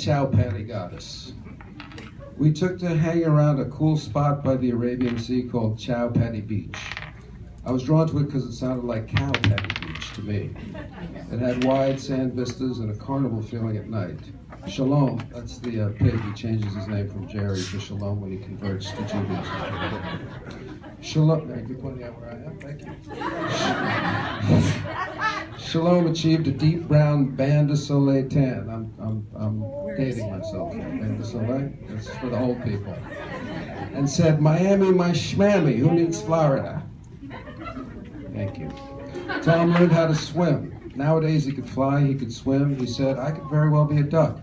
chow patty goddess. We took to hang around a cool spot by the Arabian Sea called Chow Patty Beach. I was drawn to it because it sounded like Cow Patty Beach to me. It had wide sand vistas and a carnival feeling at night. Shalom, that's the pig. He changes his name from Jerry to Shalom when he converts to Judaism. Shalom, you're pointing out where I am, thank you. Shalom achieved a deep brown Bain de Soleil tan. I'm dating myself. Bain de Soleil, that's for the old people. And said, Miami, my schmammy, who needs Florida? Thank you. Tom learned how to swim. Nowadays he could fly, he could swim. He said, I could very well be a duck.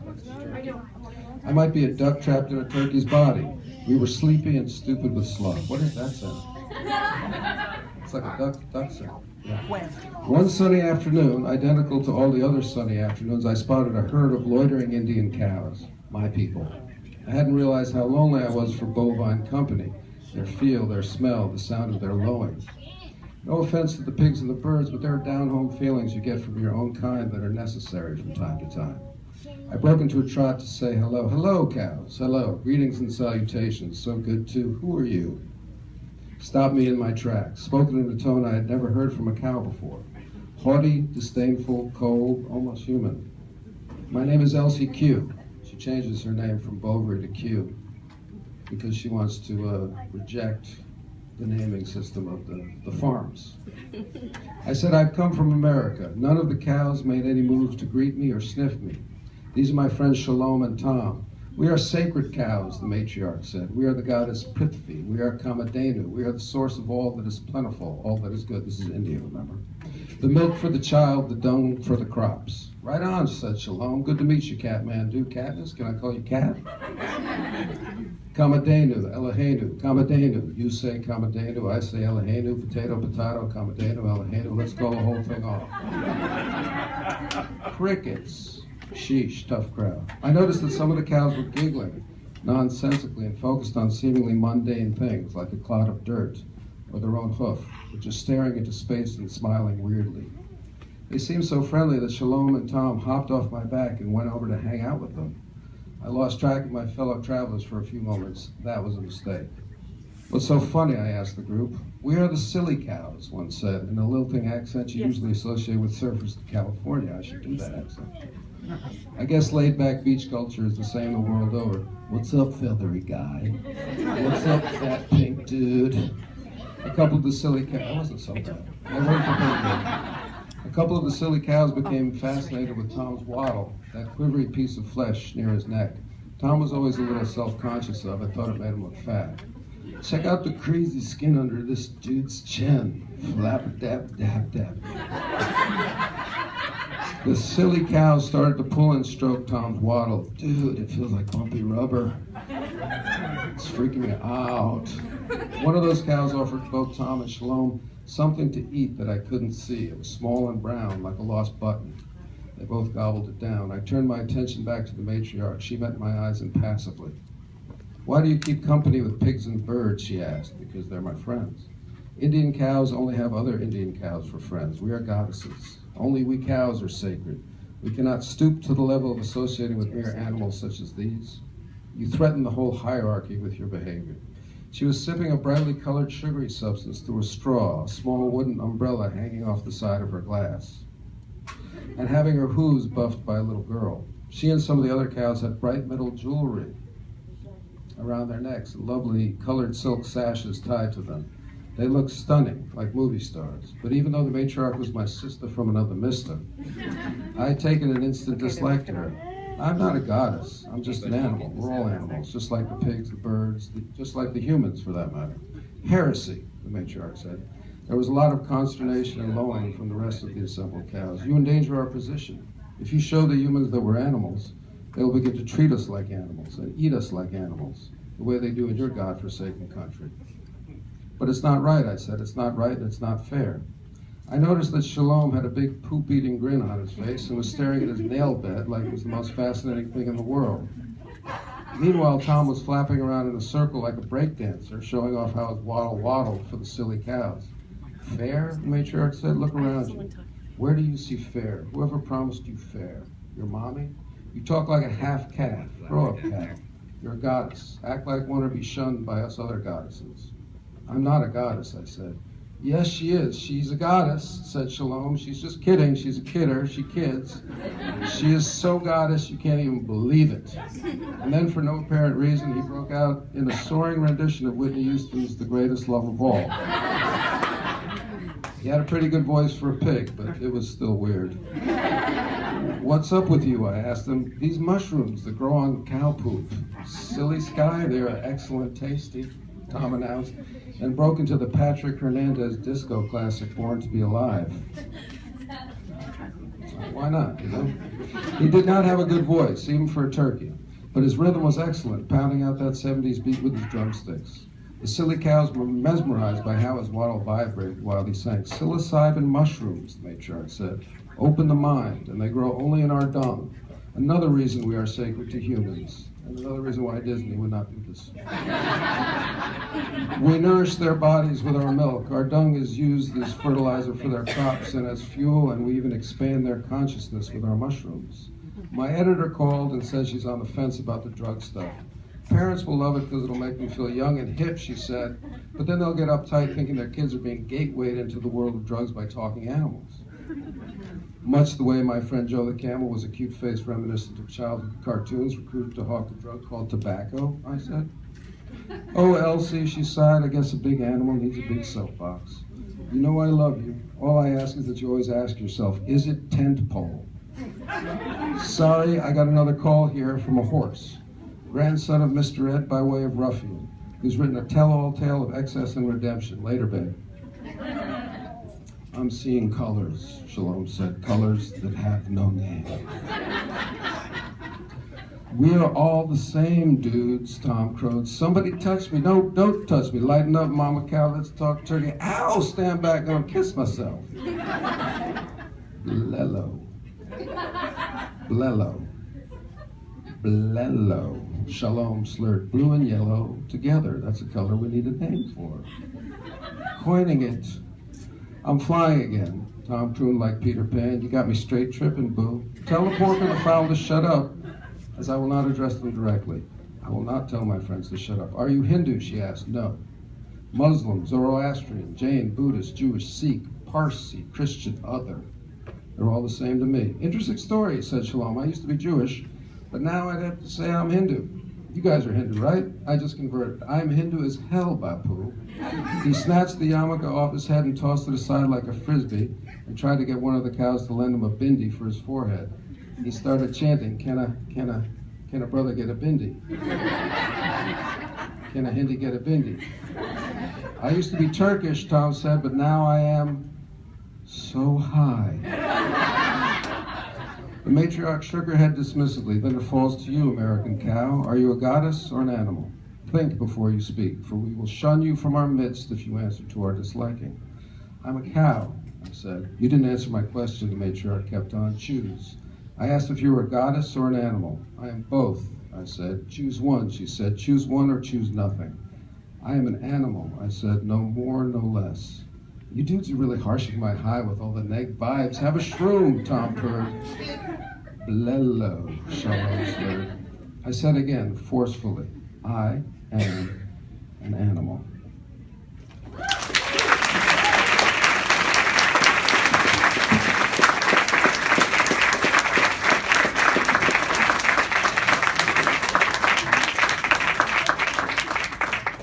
I might be a duck trapped in a turkey's body. We were sleepy and stupid with slug. What is that sound? It's like a duck sound. Yeah. One sunny afternoon, identical to all the other sunny afternoons, I spotted a herd of loitering Indian cows, my people. I hadn't realized how lonely I was for bovine company, their feel, their smell, the sound of their lowing. No offense to the pigs and the birds, but there are down-home feelings you get from your own kind that are necessary from time to time. I broke into a trot to say hello. Hello, cows. Hello. Greetings and salutations. So good, too. Who are you? Stopped me in my tracks, spoken in a tone I had never heard from a cow before. Haughty, disdainful, cold, almost human. My name is Elsie Q. She changes her name from Bovary to Q because she wants to reject the naming system of the farms. I said I'd come from America. None of the cows made any moves to greet me or sniff me. These are my friends Shalom and Tom. We are sacred cows, the matriarch said. We are the goddess Prithvi. We are Kamadhenu. We are the source of all that is plentiful, all that is good. This is India, remember? The milk for the child, the dung for the crops. Right on, said Shalom. Good to meet you, Catman. Do Katniss? Can I call you Cat? Kamadhenu, Eloheinu, Kamadhenu. You say Kamadhenu, I say Eloheinu, potato, Kamadhenu, Eloheinu. Let's call the whole thing off. Crickets. Sheesh, tough crowd. I noticed that some of the cows were giggling nonsensically and focused on seemingly mundane things like a clod of dirt or their own hoof, or just staring into space and smiling weirdly. They seemed so friendly that Shalom and Tom hopped off my back and went over to hang out with them. I lost track of my fellow travelers for a few moments. That was a mistake. What's so funny, I asked the group. We are the silly cows, one said, in a lilting accent you usually associate with surfers in California. I should do that accent. I guess laid-back beach culture is the same the world over. What's up, feathery guy? What's up, fat pink dude? A couple of the silly cows, that wasn't so bad. A couple of the silly cows became fascinated with Tom's waddle, that quivery piece of flesh near his neck. Tom was always a little self-conscious of it, thought it made him look fat. Check out the crazy skin under this dude's chin. Flap-a-dap-dap-dap. The silly cows started to pull and stroke Tom's waddle. Dude, it feels like bumpy rubber. It's freaking me out. One of those cows offered both Tom and Shalom something to eat that I couldn't see. It was small and brown, like a lost button. They both gobbled it down. I turned my attention back to the matriarch. She met my eyes impassively. Why do you keep company with pigs and birds, she asked. Because they're my friends. Indian cows only have other Indian cows for friends. We are goddesses. Only we cows are sacred. We cannot stoop to the level of associating with mere animals such as these. You threaten the whole hierarchy with your behavior. She was sipping a brightly colored sugary substance through a straw, a small wooden umbrella hanging off the side of her glass, and having her hooves buffed by a little girl. She and some of the other cows had bright metal jewelry around their necks and lovely colored silk sashes tied to them. They looked stunning, like movie stars. But even though the matriarch was my sister from another mister, I had taken an instant dislike to her. I'm not a goddess. I'm just an animal. We're all animals, just like the pigs, the birds, just like the humans, for that matter. Heresy, the matriarch said. There was a lot of consternation and lowing from the rest of the assembled cows. You endanger our position. If you show the humans that we're animals, they will begin to treat us like animals and eat us like animals, the way they do in your godforsaken country. But it's not right, I said. It's not right and it's not fair. I noticed that Shalom had a big poop-eating grin on his face and was staring at his nail bed like it was the most fascinating thing in the world. Meanwhile, Tom was flapping around in a circle like a breakdancer, showing off how his waddle waddled for the silly cows. Fair? The matriarch said. Look around you. Where do you see fair? Whoever promised you fair? Your mommy? You talk like a half-calf. Grow up, cat. You're a goddess. Act like one or be shunned by us other goddesses. I'm not a goddess, I said. Yes, she is. She's a goddess, said Shalom. She's just kidding. She's a kidder. She kids. She is so goddess you can't even believe it. And then for no apparent reason, he broke out in a soaring rendition of Whitney Houston's The Greatest Love of All. He had a pretty good voice for a pig, but it was still weird. What's up with you, I asked him. These mushrooms that grow on cow poop. Silly Sky, they're excellent tasty, Tom announced, and broke into the Patrick Hernandez disco classic, Born to Be Alive. Why not, you know? He did not have a good voice, even for a turkey, but his rhythm was excellent, pounding out that 70s beat with his drumsticks. The silly cows were mesmerized by how his wattle vibrated while he sang. Psilocybin mushrooms, the matriarch said, open the mind, and they grow only in our dung. Another reason we are sacred to humans, and another reason why Disney would not do this. We nourish their bodies with our milk. Our dung is used as fertilizer for their crops and as fuel, and we even expand their consciousness with our mushrooms. My editor called and said she's on the fence about the drug stuff. Parents will love it because it'll make them feel young and hip, she said, but then they'll get uptight thinking their kids are being gatewayed into the world of drugs by talking animals. Much the way my friend Joe the Camel was a cute face reminiscent of childhood cartoons recruited to hawk a drug called tobacco, I said. Oh, Elsie, she sighed, I guess a big animal needs a big soapbox. You know I love you. All I ask is that you always ask yourself, is it tent pole? Sorry, I got another call here from a horse. Grandson of Mr. Ed by way of ruffian, who's written a tell-all tale of excess and redemption. Later, babe. I'm seeing colors, Shalom said, colors that have no name. We are all the same, dudes, Tom crowed. Somebody touch me. No, don't touch me. Lighten up, Mama Cow, let's talk turkey. Ow, stand back, gonna kiss myself. Blello. Blello. Blello. Shalom slurred. Blue and yellow together. That's a color we need a name for. Coining it. I'm flying again. Tom crooned like Peter Pan. You got me straight tripping, boo. Tell the pork and the fowl to shut up, as I will not address them directly. I will not tell my friends to shut up. Are you Hindu, she asked. No. Muslim, Zoroastrian, Jain, Buddhist, Jewish, Sikh, Parsi, Christian, other. They're all the same to me. Interesting story, said Shalom. I used to be Jewish, but now I'd have to say I'm Hindu. You guys are Hindu, right? I just converted. I'm Hindu as hell, Bapu. He snatched the yarmulke off his head and tossed it aside like a frisbee and tried to get one of the cows to lend him a bindi for his forehead. He started chanting, can a brother get a bindi? Can a Hindi get a bindi? I used to be Turkish, Tom said, but now I am so high. The matriarch shook her head dismissively. Then it falls to you, American cow. Are you a goddess or an animal? Think before you speak, for we will shun you from our midst if you answer to our disliking. I'm a cow, I said. You didn't answer my question, the matriarch kept on. Choose. I asked if you were a goddess or an animal. I am both, I said. Choose one, she said. Choose one or choose nothing. I am an animal, I said. No more, no less. You dudes are really harshing my high with all the neg vibes. Have a shroom, Tom purred. Blello, Shalom slurred. I said again, forcefully, I am an animal.